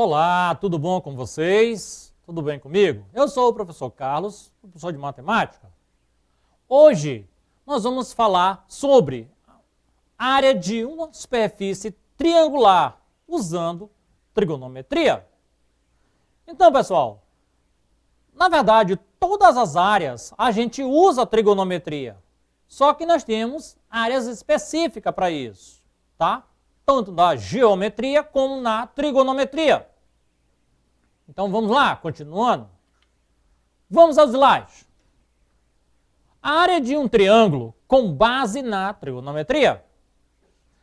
Olá, tudo bom com vocês? Tudo bem comigo? Eu sou o professor Carlos, professor de matemática. Hoje nós vamos falar sobre a área de uma superfície triangular usando trigonometria. Então, pessoal, na verdade, todas as áreas a gente usa trigonometria, só que nós temos áreas específicas para isso, tá? Tanto na geometria como na trigonometria. Então vamos lá, continuando. Vamos ao slide. A área de um triângulo com base na trigonometria.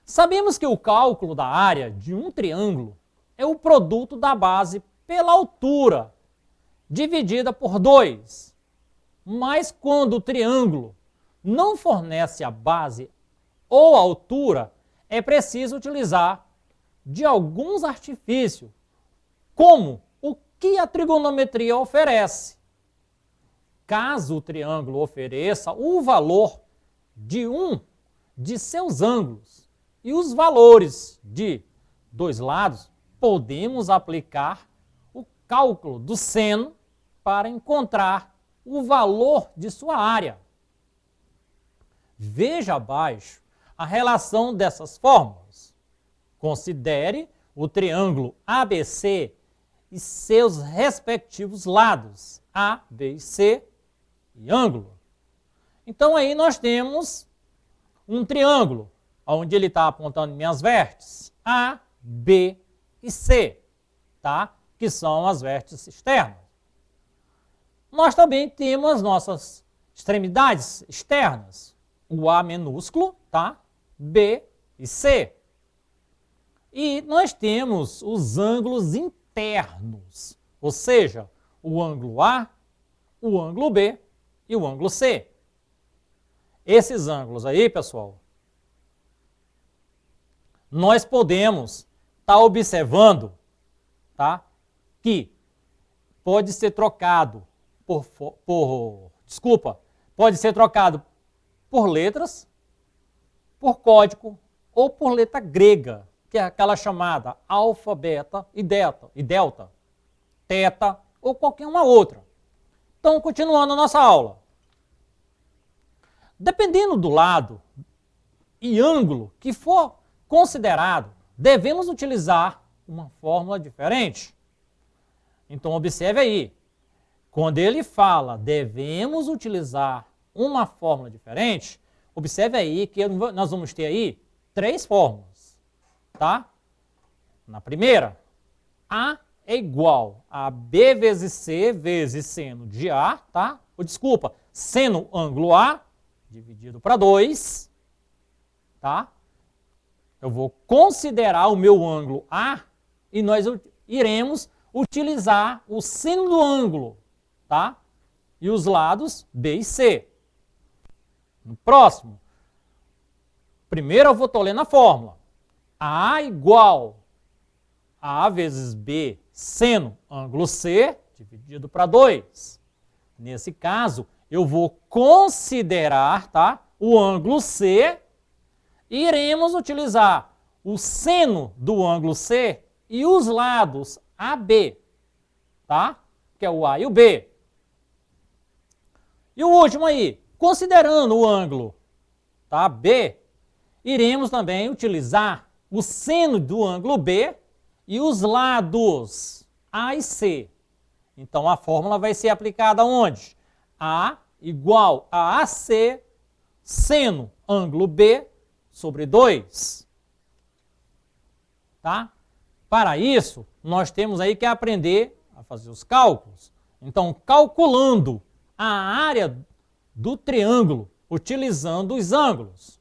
Sabemos que o cálculo da área de um triângulo é o produto da base pela altura, dividida por 2. Mas quando o triângulo não fornece a base ou a altura, é preciso utilizar de alguns artifícios, como o que a trigonometria oferece. Caso o triângulo ofereça o valor de um de seus ângulos e os valores de dois lados, podemos aplicar o cálculo do seno para encontrar o valor de sua área. Veja abaixo a relação dessas fórmulas. Considere o triângulo ABC e seus respectivos lados, A, B e C, e ângulo. Então aí nós temos um triângulo, onde ele está apontando minhas vértices, A, B e C, tá? Que são as vértices externas. Nós também temos as nossas extremidades externas, o A minúsculo, tá? B e C. E nós temos os ângulos internos, ou seja, o ângulo A, o ângulo B e o ângulo C. Esses ângulos aí, pessoal, nós podemos estar observando, tá? Que pode ser trocado pode ser trocado por letras, por código ou por letra grega, que é aquela chamada alfa, beta e delta, teta ou qualquer uma outra. Então, continuando a nossa aula. Dependendo do lado e ângulo que for considerado, devemos utilizar uma fórmula diferente. Então, observe aí. Quando ele fala devemos utilizar uma fórmula diferente, observe aí que nós vamos ter aí 3 fórmulas, tá? Na primeira, A é igual a B vezes C vezes seno de A, tá? Ou desculpa, seno ângulo A dividido para 2, tá? Eu vou considerar o meu ângulo A e nós iremos utilizar o seno do ângulo, tá? E os lados B e C. No próximo, primeiro eu vou estar lendo a fórmula. A igual a A vezes B seno ângulo C dividido para 2. Nesse caso, eu vou considerar, tá, o ângulo C e iremos utilizar o seno do ângulo C e os lados AB, tá? Que é o A e o B. E o último aí, considerando o ângulo, tá, B, iremos também utilizar o seno do ângulo B e os lados A e C. Então, a fórmula vai ser aplicada onde? A igual a AC seno ângulo B sobre 2. Tá? Para isso, nós temos aí que aprender a fazer os cálculos. Então, calculando a área do triângulo, utilizando os ângulos.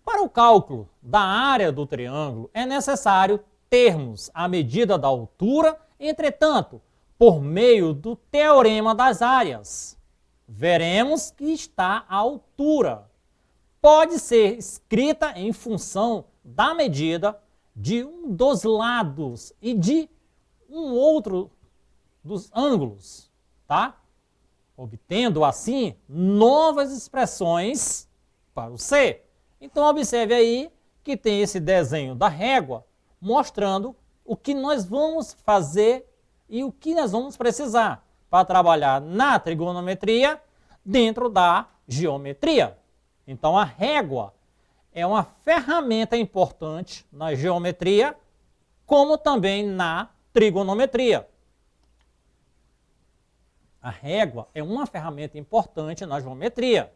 Para o cálculo da área do triângulo, é necessário termos a medida da altura, entretanto, por meio do teorema das áreas. Veremos que está a altura. Pode ser escrita em função da medida de um dos lados e de um outro dos ângulos, tá? Obtendo assim novas expressões para o C. Então observe aí que tem esse desenho da régua mostrando o que nós vamos fazer e o que nós vamos precisar para trabalhar na trigonometria dentro da geometria. Então, a régua é uma ferramenta importante na geometria, como também na trigonometria. A régua é uma ferramenta importante na geometria.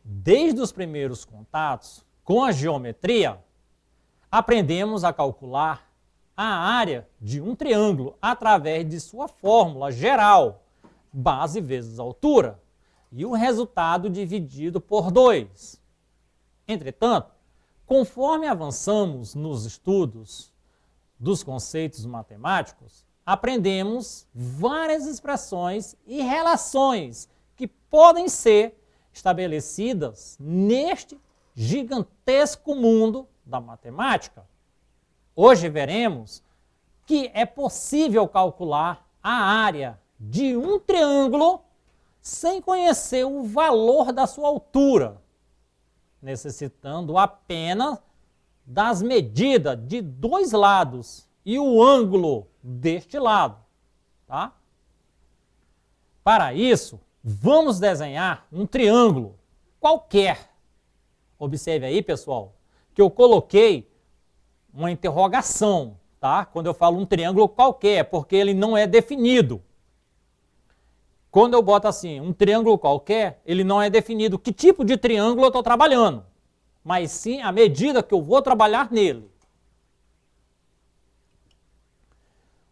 Desde os primeiros contatos com a geometria, aprendemos a calcular a área de um triângulo através de sua fórmula geral, base vezes altura, e o resultado dividido por 2. Entretanto, conforme avançamos nos estudos dos conceitos matemáticos, aprendemos várias expressões e relações que podem ser estabelecidas neste gigantesco mundo da matemática. Hoje veremos que é possível calcular a área de um triângulo sem conhecer o valor da sua altura, necessitando apenas das medidas de 2 lados e o ângulo deste lado. Tá? Para isso, vamos desenhar um triângulo qualquer. Observe aí, pessoal, que eu coloquei uma interrogação, tá? Quando eu falo um triângulo qualquer, porque ele não é definido. Quando eu boto assim, um triângulo qualquer, ele não é definido que tipo de triângulo eu estou trabalhando, mas sim a medida que eu vou trabalhar nele.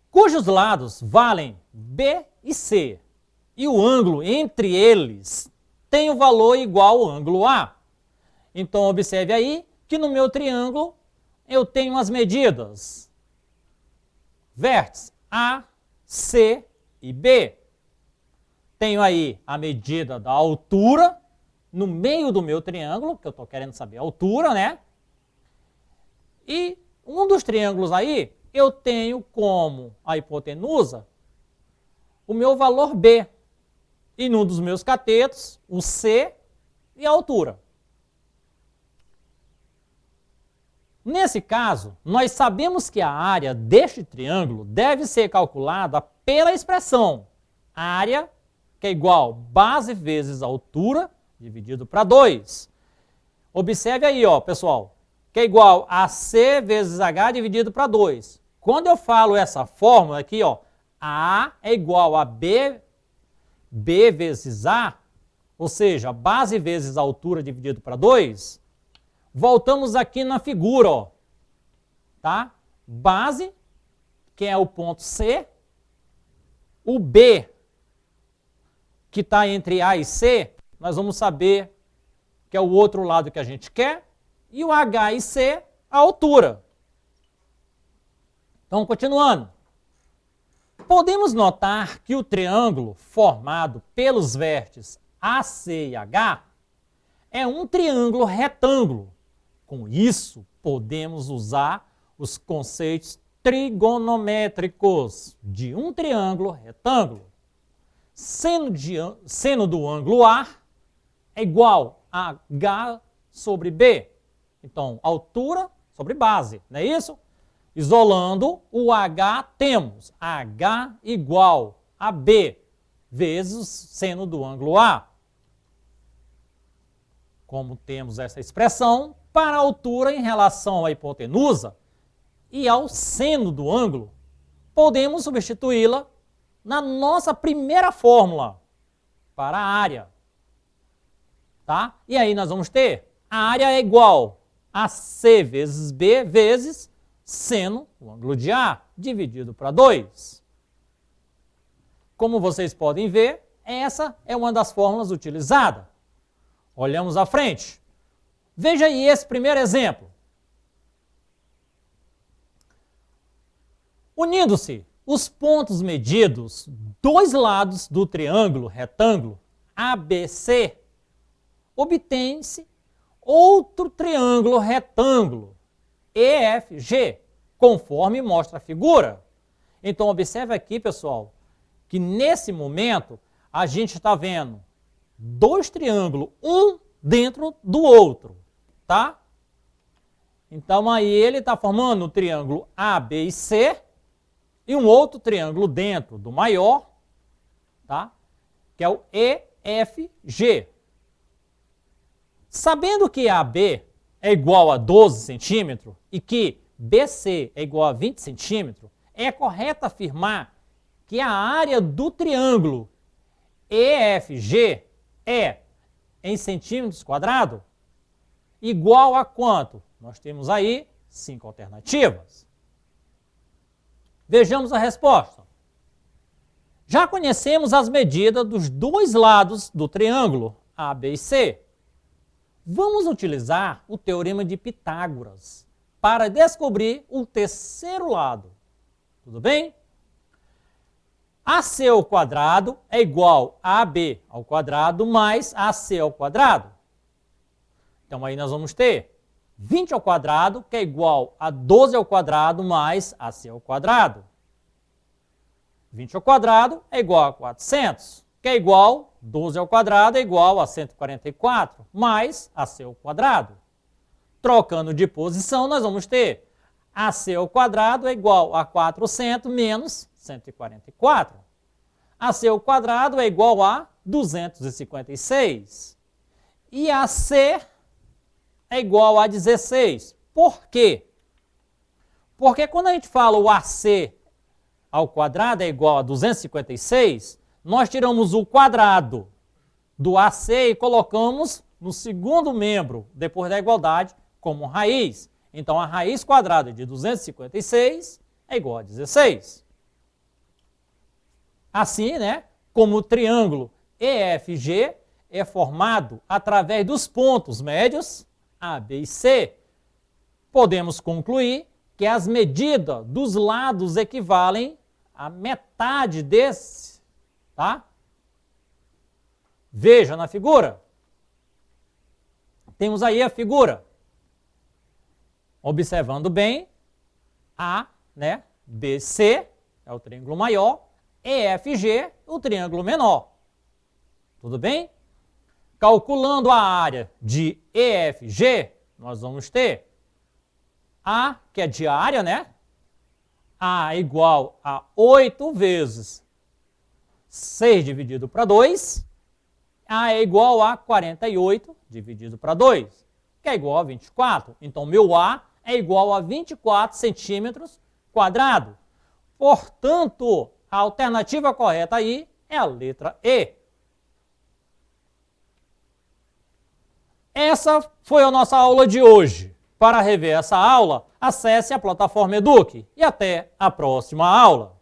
Cujos lados valem B e C, e o ângulo entre eles tem o valor igual ao ângulo A. Então, observe aí que no meu triângulo eu tenho as medidas vértices A, C e B. Tenho aí a medida da altura no meio do meu triângulo, que eu estou querendo saber a altura, né? E um dos triângulos aí, eu tenho como a hipotenusa o meu valor B. E num dos meus catetos, o C e a altura. Nesse caso, nós sabemos que a área deste triângulo deve ser calculada pela expressão área, que é igual base vezes altura, dividido para 2. Observe aí, ó, pessoal, que é igual a C vezes H dividido para 2. Quando eu falo essa fórmula aqui, ó, A é igual a B vezes A, ou seja, base vezes altura dividido para 2, voltamos aqui na figura, ó, tá? Base, que é o ponto C, o B, que está entre A e C, nós vamos saber que é o outro lado que a gente quer, e o H e C, a altura. Então, continuando. Podemos notar que o triângulo formado pelos vértices AC e H é um triângulo retângulo. Com isso, podemos usar os conceitos trigonométricos de um triângulo retângulo. Seno do ângulo A é igual a H sobre B. Então, altura sobre base, não é isso? Isolando o H, temos H igual a B vezes seno do ângulo A. Como temos essa expressão, para a altura em relação à hipotenusa e ao seno do ângulo, podemos substituí-la na nossa primeira fórmula para a área. Tá? E aí nós vamos ter a área é igual a C vezes B vezes seno, o ângulo de A, dividido para 2. Como vocês podem ver, essa é uma das fórmulas utilizadas. Olhamos à frente. Veja aí esse primeiro exemplo. Unindo-se os pontos medidos, 2 lados do triângulo retângulo ABC, obtém-se outro triângulo retângulo EFG, conforme mostra a figura. Então, observe aqui, pessoal, que nesse momento a gente está vendo 2 triângulos, um dentro do outro, tá? Então aí ele está formando o triângulo A, B e C e um outro triângulo dentro do maior, tá? Que é o EFG. Sabendo que AB é igual a 12 centímetros e que BC é igual a 20 centímetros, é correto afirmar que a área do triângulo EFG é, em centímetros quadrados, igual a quanto? Nós temos aí 5 alternativas. Vejamos a resposta. Já conhecemos as medidas dos dois lados do triângulo A, B e C. Vamos utilizar o teorema de Pitágoras para descobrir o terceiro lado. Tudo bem? AC ao quadrado é igual a AB ao quadrado mais AC ao quadrado. Então aí nós vamos ter 20 ao quadrado, que é igual a 12 ao quadrado mais AC ao quadrado. 20 ao quadrado é igual a 400, que é igual, 12 ao quadrado é igual a 144, mais AC ao quadrado. Trocando de posição, nós vamos ter AC ao quadrado é igual a 400 menos 144. AC ao quadrado é igual a 256. E AC é igual a 16. Por quê? Porque quando a gente fala o AC ao quadrado é igual a 256, nós tiramos o quadrado do AC e colocamos no segundo membro, depois da igualdade, como raiz. Então, a raiz quadrada de 256 é igual a 16. Assim, né, como o triângulo EFG é formado através dos pontos médios A, B e C, podemos concluir que as medidas dos lados equivalem a metade desse, tá? Veja na figura. Temos aí a figura. Observando bem, A, né, BC é o triângulo maior, EFG o triângulo menor. Tudo bem? Calculando a área de EFG, nós vamos ter A, que é de área, né? A igual a 8 vezes 6 dividido para 2. A é igual a 48 dividido para 2, que é igual a 24. Então, meu A é igual a 24 centímetros quadrados. Portanto, a alternativa correta aí é a letra E. Essa foi a nossa aula de hoje. Para rever essa aula, acesse a plataforma Eduque e até a próxima aula.